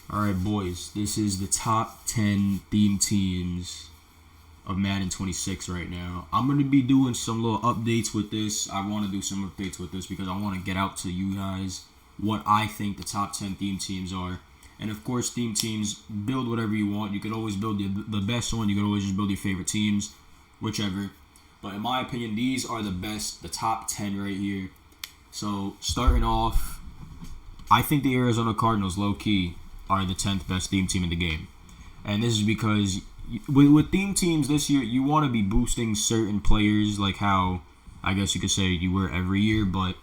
Alright, boys, this is the top 10 theme teams of Madden 26 right now. I'm going to be doing some little updates with this. I want to do some updates with this because I want to get out to you guys what I think the top 10 theme teams are. And of course, theme teams, build whatever you want. You could always build the best one. You could always just build your favorite teams, whichever. But in my opinion, these are the best, the top 10 right here. So, starting off, I think the Arizona Cardinals, low-key, are the 10th best theme team in the game. And this is because with theme teams this year, you want to be boosting certain players like how I guess you could say you were every year, but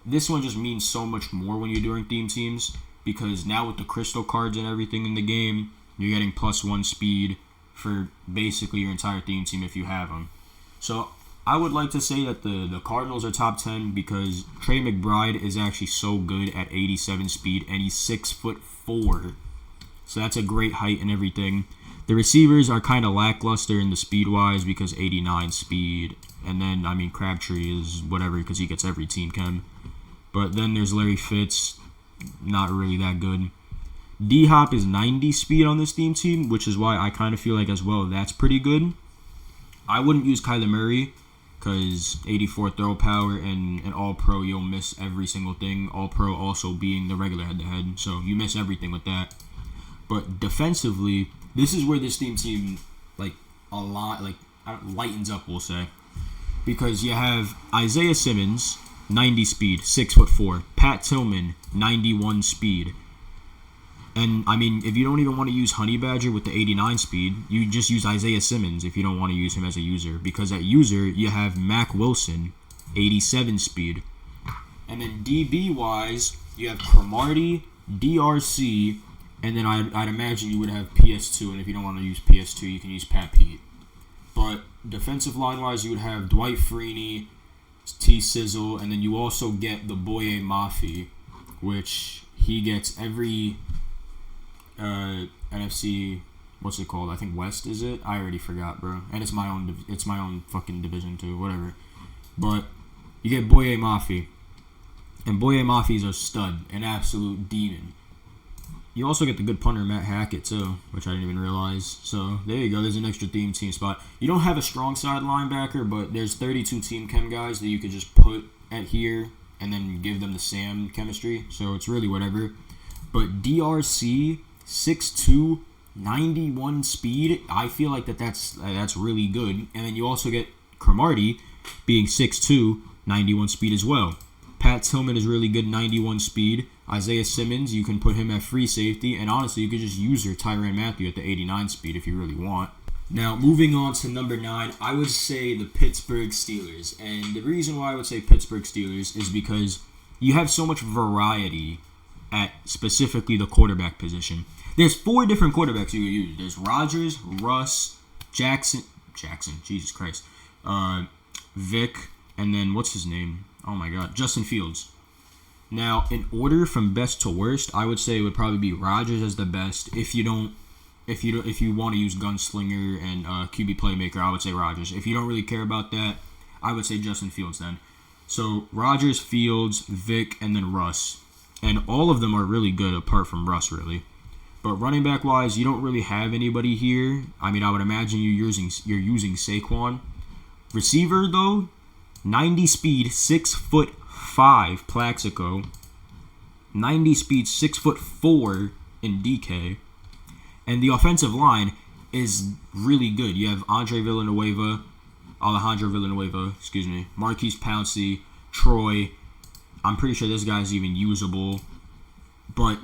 this one just means so much more when you're doing theme teams because now with the crystal cards and everything in the game, you're getting +1 speed for basically your entire theme team if you have them. So I would like to say that the Cardinals are top 10 because Trey McBride is actually so good at 87 speed and he's 6'4". So that's a great height and everything. The receivers are kind of lackluster in the speed-wise because 89 speed. And then, Crabtree is whatever because he gets every team chem. But then there's Larry Fitz, not really that good. D-Hop is 90 speed on this theme team, which is why I kind of feel like as well that's pretty good. I wouldn't use Kyler Murray because 84 throw power and an All-Pro, you'll miss every single thing. All-Pro also being the regular head-to-head, so you miss everything with that. But defensively, this is where this team lightens up, we'll say. Because you have Isaiah Simmons, 90 speed, 6'4". Pat Tillman, 91 speed. And, if you don't even want to use Honey Badger with the 89 speed, you just use Isaiah Simmons if you don't want to use him as a user. Because at user, you have Mac Wilson, 87 speed. And then DB-wise, you have Cromartie, DRC, and then I'd imagine you would have PS2. And if you don't want to use PS2, you can use Pat Pete. But defensive line-wise, you would have Dwight Freeney, T-Sizzle, and then you also get the Boye Mafi, which he gets every NFC, what's it called? I think West, is it? I already forgot, bro. And it's my own fucking division too, whatever. But you get Boye Mafi, and Boye Mafi's a stud, an absolute demon. You also get the good punter Matt Hackett too, which I didn't even realize. So there you go. There's an extra team spot. You don't have a strong side linebacker, but there's 32 team chem guys that you could just put at here and then give them the Sam chemistry. So it's really whatever. But DRC 6'2", 91 speed. I feel like that's really good. And then you also get Cromartie being 6'2", 91 speed as well. Pat Tillman is really good, 91 speed. Isaiah Simmons, you can put him at free safety. And honestly, you could just use your Tyrann Mathieu at the 89 speed if you really want. Now, moving on to number 9, I would say the Pittsburgh Steelers. And the reason why I would say Pittsburgh Steelers is because you have so much variety at specifically the quarterback position. There's 4 different quarterbacks you could use. There's Rodgers, Russ, Jackson, Jesus Christ, Vic, and then what's his name? Oh my God, Justin Fields. Now, in order from best to worst, I would say it would probably be Rodgers as the best. If you want to use gunslinger and QB playmaker, I would say Rodgers. If you don't really care about that, I would say Justin Fields then. So Rodgers, Fields, Vic, and then Russ. And all of them are really good apart from Russ, really. But running back wise, you don't really have anybody here. I would imagine you're using Saquon. Receiver though, 90 speed, 6'5", Plaxico. 90 speed, 6'4" in DK. And the offensive line is really good. You have Alejandro Villanueva, Marquise Pouncey, Troy. I'm pretty sure this guy's even usable. But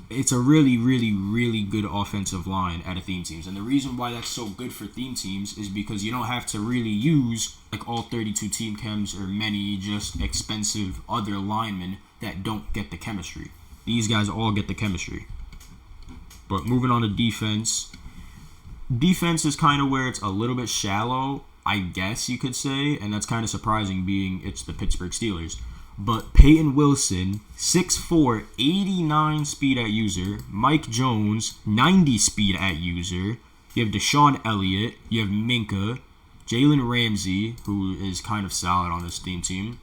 it's a really, really, really good offensive line at a theme teams. And the reason why that's so good for theme teams is because you don't have to really use all 32 team chems or many just expensive other linemen that don't get the chemistry. These guys all get the chemistry. But moving on to defense. Defense is kind of where it's a little bit shallow, I guess you could say. And that's kind of surprising being it's the Pittsburgh Steelers. But Peyton Wilson, 6'4", 89 speed at user. Mike Jones, 90 speed at user. You have Deshaun Elliott. You have Minka. Jalen Ramsey, who is kind of solid on this team.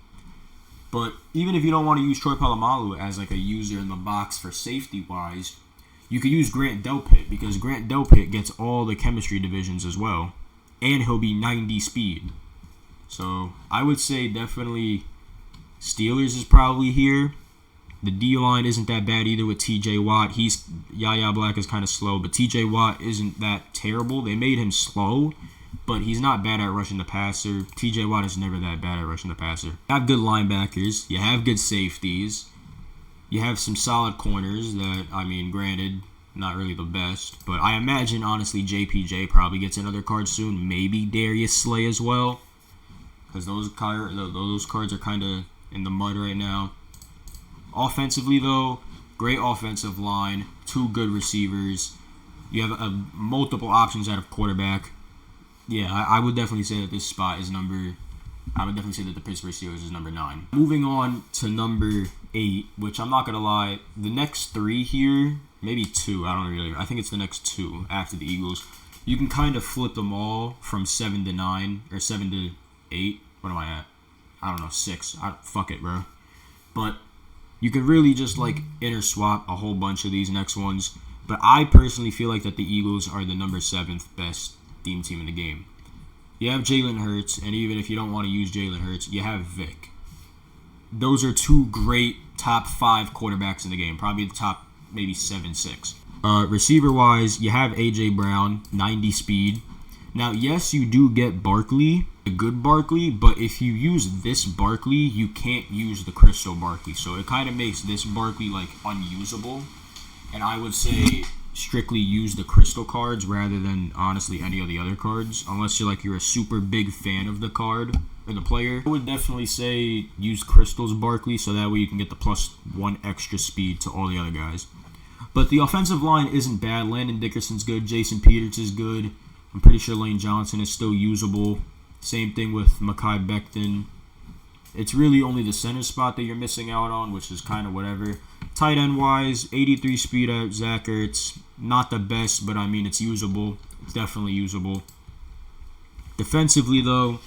But even if you don't want to use Troy Polamalu as a user in the box for safety-wise, You could use Grant Delpit because Grant Delpit gets all the chemistry divisions as well, and he'll be 90 speed. So I would say definitely Steelers is probably here. The D-line isn't that bad either with T.J. Watt. Yaya Black is kind of slow, but T.J. Watt isn't that terrible. They made him slow, but he's not bad at rushing the passer. T.J. Watt is never that bad at rushing the passer. You have good linebackers. You have good safeties. You have some solid corners that, I mean, granted, not really the best. But I imagine, honestly, JPJ probably gets another card soon. Maybe Darius Slay as well. Because those cards are kind of in the mud right now. Offensively, though, great offensive line, 2 good receivers. You have multiple options out of quarterback. Yeah, I would definitely say that this spot is I would definitely say that the Pittsburgh Steelers is number 9. Moving on to number 8, which I'm not going to lie, the next 3 here, maybe 2, I think it's the next 2 after the Eagles. You can kind of flip them all from 7 to 9, or 7 to 8. What am I at? I don't know, 6. Fuck it, bro. But you could really just like interswap a whole bunch of these next ones. But I personally feel like that the Eagles are the number 7th best theme team in the game. You have Jalen Hurts, and even if you don't want to use Jalen Hurts, you have Vic. Those are 2 great top 5 quarterbacks in the game. Probably the top maybe 7, 6. Receiver-wise, you have A.J. Brown, 90 speed. Now, yes, you do get Barkley, a good Barkley, but if you use this Barkley, you can't use the Crystal Barkley. So it kind of makes this Barkley like unusable. And I would say strictly use the Crystal cards rather than honestly any of the other cards, unless you're a super big fan of the card or the player. I would definitely say use Crystal's Barkley so that way you can get the +1 extra speed to all the other guys. But the offensive line isn't bad. Landon Dickerson's good. Jason Peters is good. I'm pretty sure Lane Johnson is still usable. Same thing with Mekhi Becton. It's really only the center spot that you're missing out on, which is kind of whatever. Tight end wise, 83 speed at Zach Ertz. Not the best, but I mean, it's usable. It's definitely usable. Defensively, though,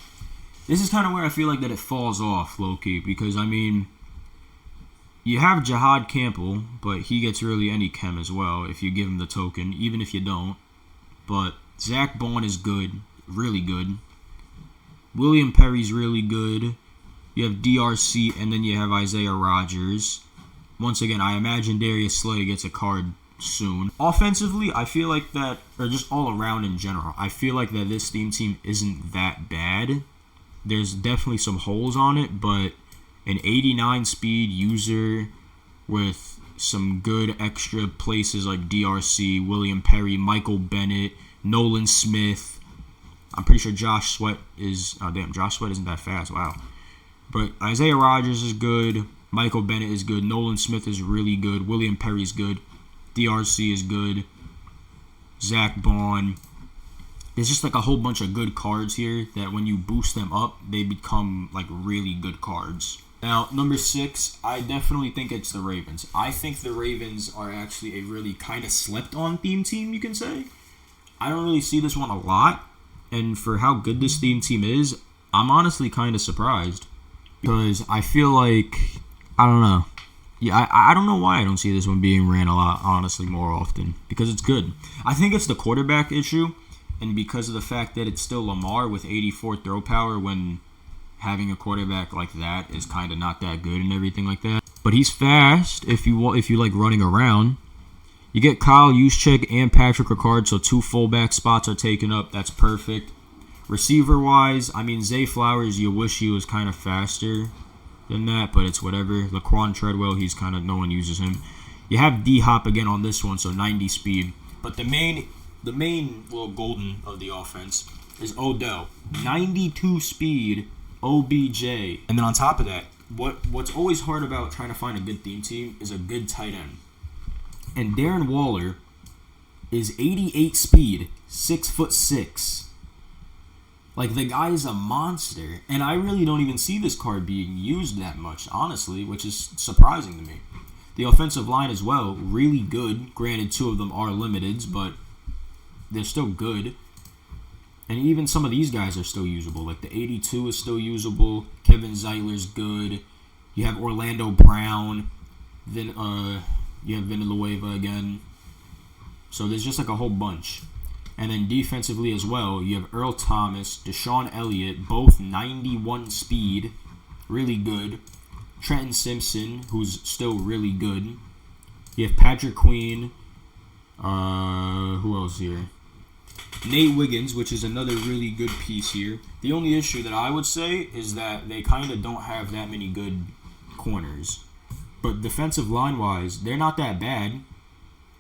this is kind of where I feel like that it falls off, low-key, because, I mean, you have Jahad Campbell, but he gets really any chem as well if you give him the token, even if you don't. But Zach Bond is good, really good. William Perry's really good. You have DRC, and then you have Isaiah Rodgers. Once again, I imagine Darius Slay gets a card soon. Offensively, I feel like that, or just all around in general, I feel like that this theme team isn't that bad. There's definitely some holes on it, but an 89 speed user with some good extra places like DRC, William Perry, Michael Bennett, Nolan Smith. I'm pretty sure Josh Sweat is... Oh, damn, Josh Sweat isn't that fast. Wow. But Isaiah Rodgers is good. Michael Bennett is good. Nolan Smith is really good. William Perry is good. DRC is good. Zach Bond. There's just like a whole bunch of good cards here that when you boost them up, they become like really good cards. Now, number 6, I definitely think it's the Ravens. I think the Ravens are actually a really kind of slept-on theme team, you can say. I don't really see this one a lot. And for how good this theme team is, I'm honestly kind of surprised. Because I feel like, I don't know. Yeah, I don't know why I don't see this one being ran a lot, honestly, more often. Because it's good. I think it's the quarterback issue. And because of the fact that it's still Lamar with 84 throw power when having a quarterback like that is kind of not that good and everything like that. But he's fast if you like running around. You get Kyle Juszczyk and Patrick Ricard, so 2 fullback spots are taken up. That's perfect. Receiver-wise, I mean, Zay Flowers, you wish he was kind of faster than that, but it's whatever. Laquan Treadwell, he's kind of, no one uses him. You have D-Hop again on this one, so 90 speed. But the main little golden of the offense is Odell. 92 speed, OBJ. And then on top of that, what's always hard about trying to find a good theme team is a good tight end. And Darren Waller is 88 speed, 6'6". Like, the guy is a monster. And I really don't even see this card being used that much, honestly, which is surprising to me. The offensive line as well, really good. Granted, 2 of them are limiteds, but they're still good. And even some of these guys are still usable. Like, the 82 is still usable. Kevin Zeitler's good. You have Orlando Brown. Then, you have Villanueva again. So there's just like a whole bunch. And then defensively as well, you have Earl Thomas, Deshaun Elliott, both 91 speed, really good. Trenton Simpson, who's still really good. You have Patrick Queen. Who else here? Nate Wiggins, which is another really good piece here. The only issue that I would say is that they kind of don't have that many good corners. But defensive line-wise, they're not that bad.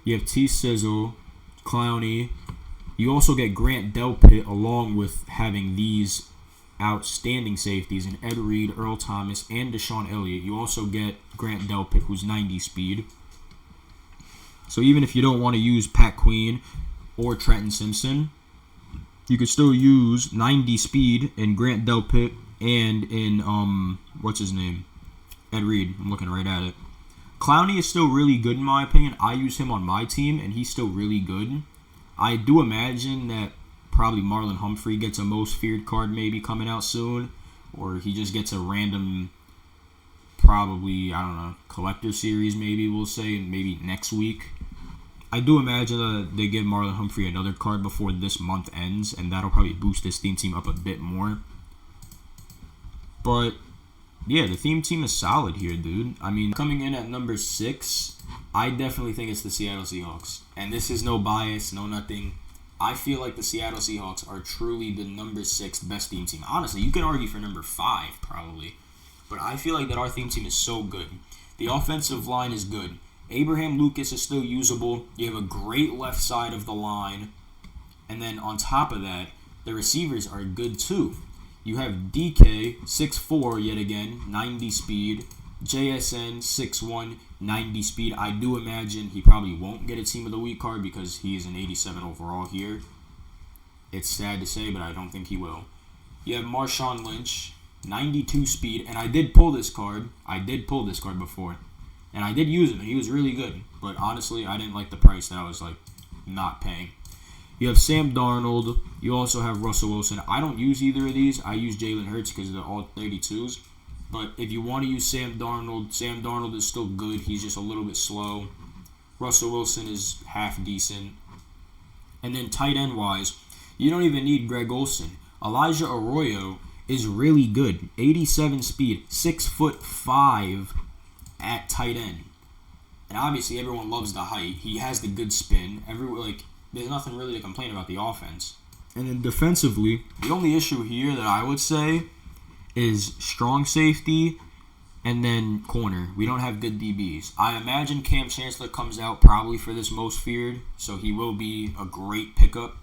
You have T. Sizzle, Clowney. You also get Grant Delpit along with having these outstanding safeties in Ed Reed, Earl Thomas, and Deshaun Elliott. You also get Grant Delpit, who's 90 speed. So even if you don't want to use Pat Queen or Trenton Simpson, you could still use 90 speed in Grant Delpit and in, what's his name? Ed Reed. I'm looking right at it. Clowney is still really good in my opinion. I use him on my team, and he's still really good. I do imagine that probably Marlon Humphrey gets a most feared card maybe coming out soon, or he just gets a random, probably, I don't know, collector series maybe we'll say, maybe next week. I do imagine that they give Marlon Humphrey another card before this month ends, and that'll probably boost this theme team up a bit more. But yeah, the theme team is solid here, dude. I mean, coming in at number 6, I definitely think it's the Seattle Seahawks. And this is no bias, no nothing. I feel like the Seattle Seahawks are truly the number 6 best theme team. Honestly, you could argue for number 5, probably. But I feel like that our theme team is so good. The offensive line is good. Abraham Lucas is still usable. You have a great left side of the line. And then on top of that, the receivers are good too. You have DK, 6'4", yet again, 90 speed. JSN, 6'1", 90 speed. I do imagine he probably won't get a Team of the Week card because he is an 87 overall here. It's sad to say, but I don't think he will. You have Marshawn Lynch, 92 speed. And I did pull this card. Before. And I did use him, and he was really good. But honestly, I didn't like the price that I was, not paying. You have Sam Darnold. You also have Russell Wilson. I don't use either of these. I use Jalen Hurts because they're all 32s. But if you want to use Sam Darnold is still good. He's just a little bit slow. Russell Wilson is half decent. And then tight end-wise, you don't even need Greg Olsen. Elijah Arroyo is really good. 87 speed, 6'5" at tight end. And obviously everyone loves the height. He has the good spin. There's nothing really to complain about the offense. And then defensively, the only issue here that I would say is strong safety and then corner. We don't have good DBs. I imagine Cam Chancellor comes out probably for this most feared, so he will be a great pickup.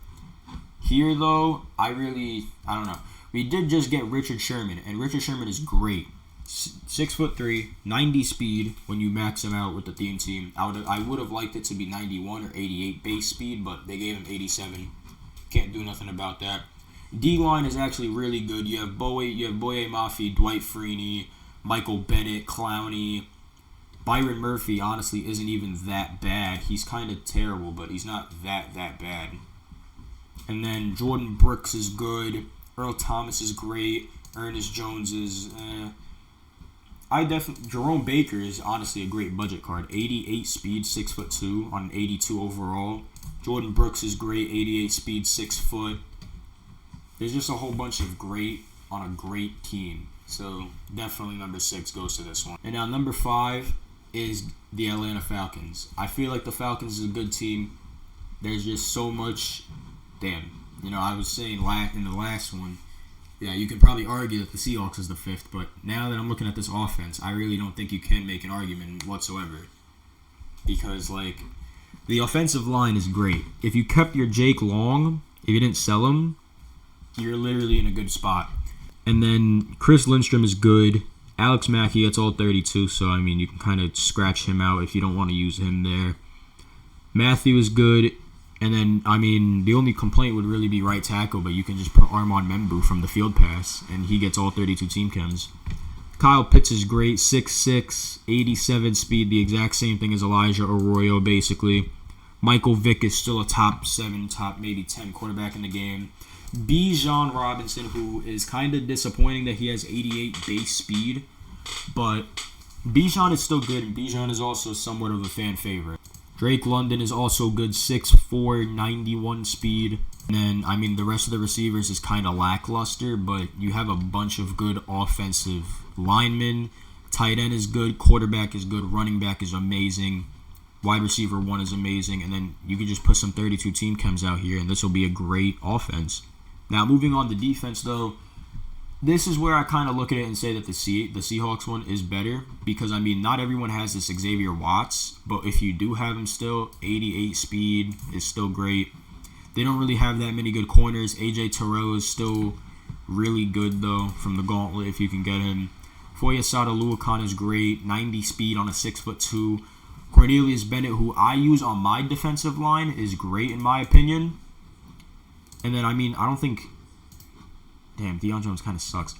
Here, though, I don't know. We did just get Richard Sherman, and Richard Sherman is great. 6'3", 90 speed when you max him out with the theme team. I would have liked it to be 91 or 88 base speed, but they gave him 87. Can't do nothing about that. D-line is actually really good. You have Boye Mafe, Dwight Freeney, Michael Bennett, Clowney. Byron Murphy, honestly, isn't even that bad. He's kind of terrible, but he's not that bad. And then Jordan Brooks is good. Earl Thomas is great. Ernest Jones is... Jerome Baker is honestly a great budget card. 88 speed, 6'2" on an 82 overall. Jordan Brooks is great, 88 speed, 6 foot. There's just a whole bunch of great on a great team. So definitely number 6 goes to this one. And now number 5 is the Atlanta Falcons. I feel like the Falcons is a good team. There's just so much. Damn. I was saying in the last one. Yeah, you can probably argue that the Seahawks is the 5th, but now that I'm looking at this offense, I really don't think you can make an argument whatsoever. Because, the offensive line is great. If you kept your Jake Long, if you didn't sell him, you're literally in a good spot. And then Chris Lindstrom is good. Alex Mackey gets all 32, so, you can kind of scratch him out if you don't want to use him there. Matthew is good. And then, the only complaint would really be right tackle, but you can just put Armand Membu from the field pass, and he gets all 32 team chems. Kyle Pitts is great, 6'6", 87 speed, the exact same thing as Elijah Arroyo, basically. Michael Vick is still a top 7, top maybe 10 quarterback in the game. Bijan Robinson, who is kind of disappointing that he has 88 base speed, but Bijan is still good, and Bijan is also somewhat of a fan favorite. Drake London is also good, 6'4", 91 speed. And then, I mean, the rest of the receivers is kind of lackluster, but you have a bunch of good offensive linemen. Tight end is good, quarterback is good, running back is amazing, wide receiver 1 is amazing, and then you can just put some 32 team chems out here, and this will be a great offense. Now, moving on to defense, though, this is where I kind of look at it and say that the Seahawks one is better because, I mean, not everyone has this Xavier Watts, but if you do have him still, 88 speed is still great. They don't really have that many good corners. A.J. Terrell is still really good, though, from the gauntlet if you can get him. Foyesade Oluokun is great, 90 speed on a 6'2". Cornelius Bennett, who I use on my defensive line, is great in my opinion. And then, I mean, I don't think... Damn, Deion Jones kind of sucks.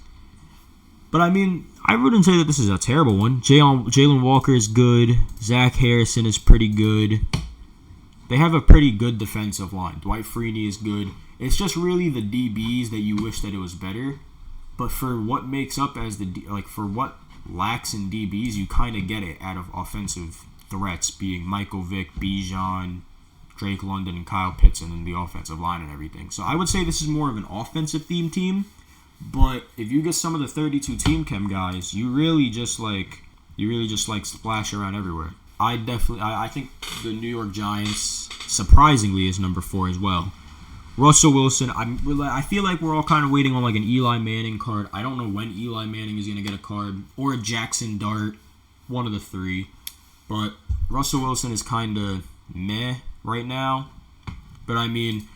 But, I mean, I wouldn't say that this is a terrible one. Jalen Walker is good. Zach Harrison is pretty good. They have a pretty good defensive line. Dwight Freeney is good. It's just really the DBs that you wish that it was better. But for what makes up as for what lacks in DBs, you kind of get it out of offensive threats, being Michael Vick, Bijan, Drake London, and Kyle Pitts, and then the offensive line and everything. So I would say this is more of an offensive themed team. But if you get some of the 32 team chem guys, you really just splash around everywhere. I think the New York Giants surprisingly is number 4 as well. Russell Wilson, I feel like we're all kind of waiting on like an Eli Manning card. I don't know when Eli Manning is going to get a card, or a Jackson Dart, one of the 3. But Russell Wilson is kind of meh right now. But I mean,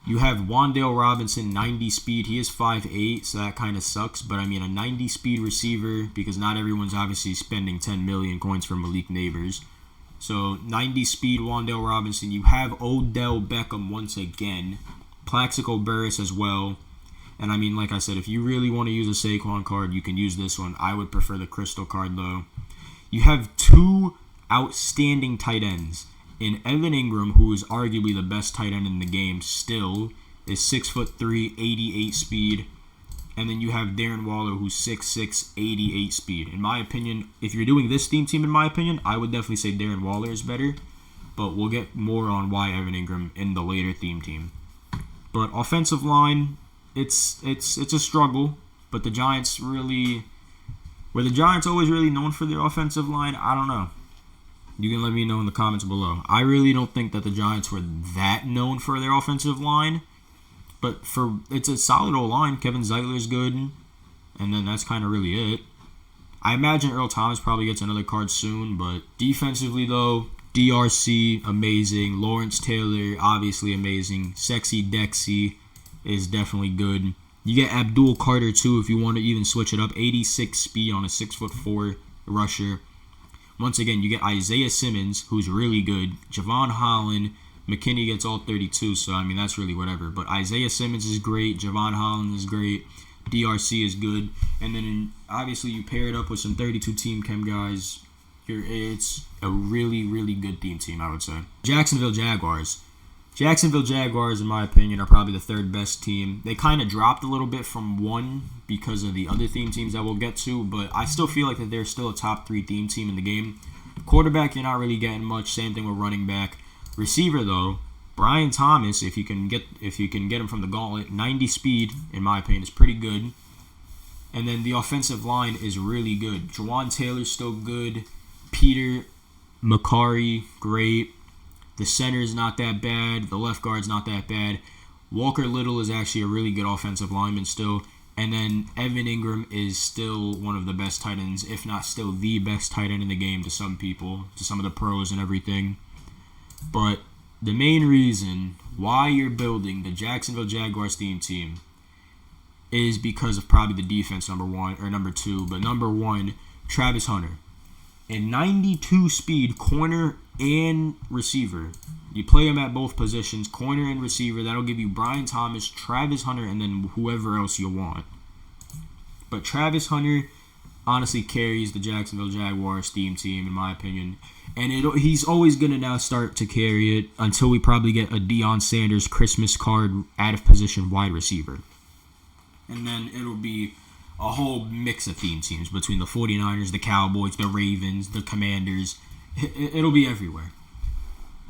you have Wan'Dale Robinson, 90 speed. He is 5'8", so that kind of sucks. But I mean, a 90 speed receiver, because not everyone's obviously spending 10 million coins for Malik Neighbors. So 90 speed Wan'Dale Robinson. You have Odell Beckham once again. Plaxico Burress as well. And I mean, like I said, if you really want to use a Saquon card, you can use this one. I would prefer the Crystal card, though. You have 2 outstanding tight ends. In Evan Ingram, who is arguably the best tight end in the game still, is 6'3", 88 speed. And then you have Darren Waller, who's 6'6", 88 speed. In my opinion, if you're doing this team, in my opinion, I would definitely say Darren Waller is better. But we'll get more on why Evan Ingram in the later team. But offensive line, it's a struggle. But the Giants really... Were the Giants always really known for their offensive line? I don't know. You can let me know in the comments below. I really don't think that the Giants were that known for their offensive line. But it's a solid O-line. Kevin Zeitler is good. And then that's kind of really it. I imagine Earl Thomas probably gets another card soon. But defensively, though, DRC, amazing. Lawrence Taylor, obviously amazing. Sexy Dexy is definitely good. You get Abdul Carter, too, if you want to even switch it up. 86 speed on a 6'4" rusher. Once again, you get Isaiah Simmons, who's really good. Javon Holland. McKinney gets all 32, so, I mean, that's really whatever. But Isaiah Simmons is great. Javon Holland is great. DRC is good. And then, obviously, you pair it up with some 32 team chem guys. It's a really, really good team, I would say. Jacksonville Jaguars. Jacksonville Jaguars, in my opinion, are probably the 3rd best team. They kind of dropped a little bit from 1 because of the other teams that we'll get to, but I still feel like that they're still a top 3 team in the game. Quarterback, you're not really getting much. Same thing with running back. Receiver, though, Brian Thomas, if you can get him from the gauntlet, 90 speed, in my opinion, is pretty good. And then the offensive line is really good. Jawan Taylor's still good. Peter Macari, great. The center is not that bad. The left guard's not that bad. Walker Little is actually a really good offensive lineman still. And then Evan Ingram is still one of the best tight ends, if not still the best tight end in the game to some people, to some of the pros and everything. But the main reason why you're building the Jacksonville Jaguars team is because of probably the defense, number 2. But number 1, Travis Hunter. In 92 speed, corner and receiver. You play him at both positions, corner and receiver. That'll give you Brian Thomas, Travis Hunter, and then whoever else you want. But Travis Hunter honestly carries the Jacksonville Jaguars team, in my opinion. And he's always going to now start to carry it until we probably get a Deion Sanders Christmas card out of position wide receiver. And then it'll be a whole mix of teams between the 49ers, the Cowboys, the Ravens, the Commanders. It'll be everywhere.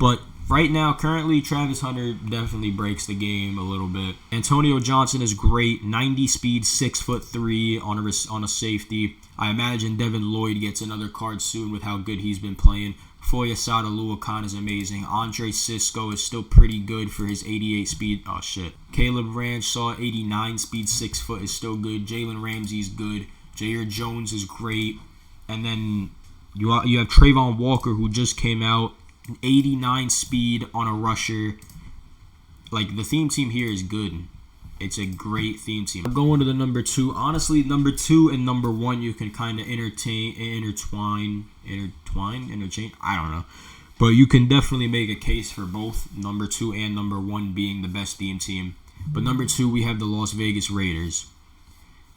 But right now, currently, Travis Hunter definitely breaks the game a little bit. Antonio Johnson is great. 90 speed, 6'3" on a safety. I imagine Devin Lloyd gets another card soon with how good he's been playing. Foyesade Oluokun is amazing. Andre Cisco is still pretty good for his 88 speed. Oh, shit. Caleb Ranshaw, 89 speed, 6 foot is still good. Jalen Ramsey's good. Jair Jones is great. And then you have Trayvon Walker, who just came out. 89 speed on a rusher. Like, the theme team here is good. It's a great theme team. Going to the number 2. Honestly, number 2 and number 1 you can kind of interchange. I don't know. But you can definitely make a case for both number 2 and number 1 being the best theme team. But number 2, we have the Las Vegas Raiders.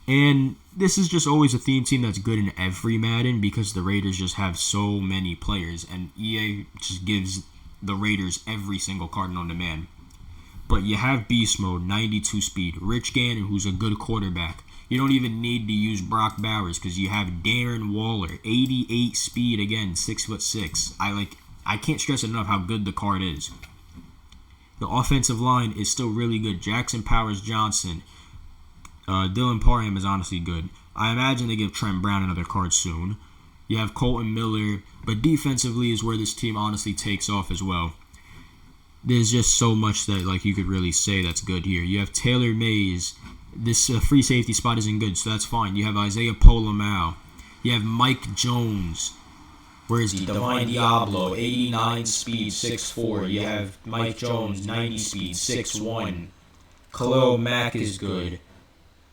And this is just always a theme team that's good in every Madden because the Raiders just have so many players. And EA just gives the Raiders every single card known to man. But you have Beast Mode, 92 speed. Rich Gannon, who's a good quarterback. You don't even need to use Brock Bowers because you have Darren Waller, 88 speed, again, 6'6". I can't stress enough how good the card is. The offensive line is still really good. Jackson Powers Johnson. Dylan Parham is honestly good. I imagine they give Trent Brown another card soon. You have Colton Miller. But defensively is where this team honestly takes off as well. There's just so much that you could really say that's good here. You have Taylor Mays. This free safety spot isn't good, so that's fine. You have Isaiah Polamau. You have Mike Jones. Where is he? Divine Diablo, 89 speed, 6'4". You have Mike Jones, 90 speed, 6'1". Khalil Mack is good.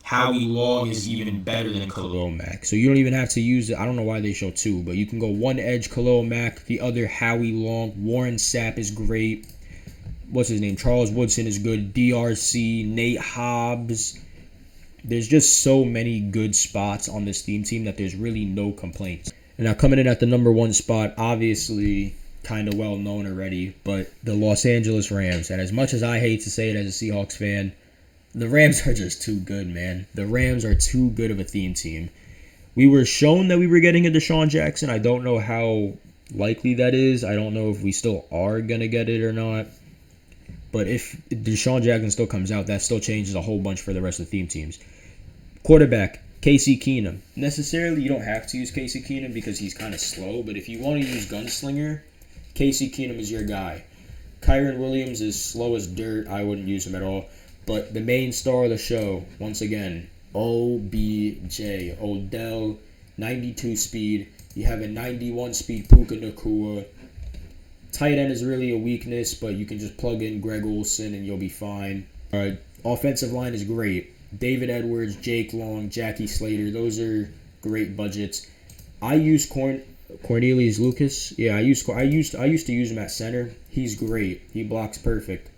Howie Long is even better than Khalil Mack. So you don't even have to use it. I don't know why they show 2, but you can go one edge Khalil Mack, the other Howie Long. Warren Sapp is great. What's his name? Charles Woodson is good. DRC, Nate Hobbs. There's just so many good spots on this theme team that there's really no complaints. And now coming in at the number 1 spot, obviously kind of well known already, but the Los Angeles Rams. And as much as I hate to say it as a Seahawks fan, the Rams are just too good, man. The Rams are too good of a theme team. We were shown that we were getting a Deshaun Jackson. I don't know how likely that is. I don't know if we still are going to get it or not. But if Deshaun Jackson still comes out, that still changes a whole bunch for the rest of the theme teams. Quarterback, Casey Keenum. Necessarily, you don't have to use Casey Keenum because he's kind of slow. But if you want to use Gunslinger, Casey Keenum is your guy. Kyron Williams is slow as dirt. I wouldn't use him at all. But the main star of the show, once again, OBJ. Odell, 92 speed. You have a 91 speed Puka Nacua. Tight end is really a weakness, but you can just plug in Greg Olsen and you'll be fine. Offensive line is great. David Edwards, Jake Long, Jackie Slater, those are great budgets. I use Cornelius Lucas. Yeah, I used to use him at center. He's great. He blocks perfect.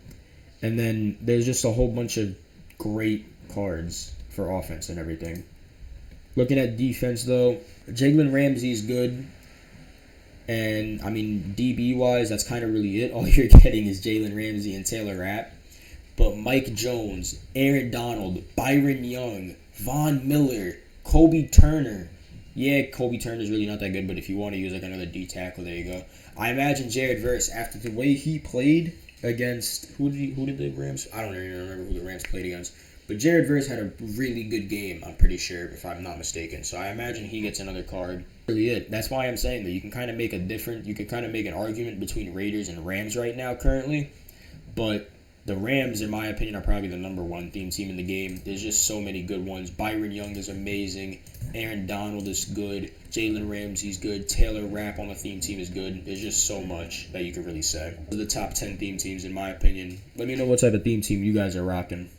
And then there's just a whole bunch of great cards for offense and everything. Looking at defense though, Jalen Ramsey's good. And, I mean, DB-wise, that's kind of really it. All you're getting is Jalen Ramsey and Taylor Rapp. But Mike Jones, Aaron Donald, Byron Young, Von Miller, Kobe Turner. Yeah, Kobe Turner's really not that good, but if you want to use another D tackle, there you go. I imagine Jared Verse, after the way he played against, who did the Rams? I don't even remember who the Rams played against. But Jared Verse had a really good game, I'm pretty sure, if I'm not mistaken. So I imagine he gets another card. Really it. That's why I'm saying that you can kind of make an argument between Raiders and Rams right now currently. But the Rams, in my opinion, are probably the number 1 theme team in the game. There's just so many good ones. Byron Young is amazing. Aaron Donald is good. Jalen Ramsey's good. Taylor Rapp on the theme team is good. There's just so much that you could really say. Those are the top 10 theme teams, in my opinion. Let me know what type of theme team you guys are rocking.